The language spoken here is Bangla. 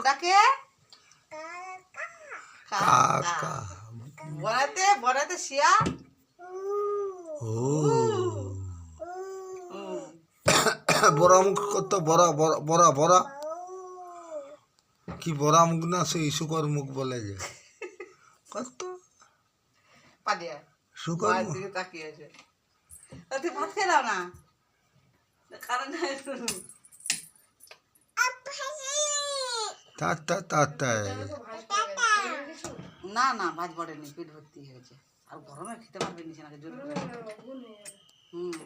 ডাকে কাকা বড়াতে বড়াতে শিয়া ও বড়া মুখ কত বড়া বড়া বড়া কি বড়া মুখ না সে শুকর মুখ বলে যে কত পালিয়া শুকর মায়ের দিকে তাকিয়ে আছে তুই ভাত খেয়ে দাও না কারণ না না ভাত পড়েনি পেট ভর্তি হয়েছে আর গরমে খেতে পারবে না জোর হুম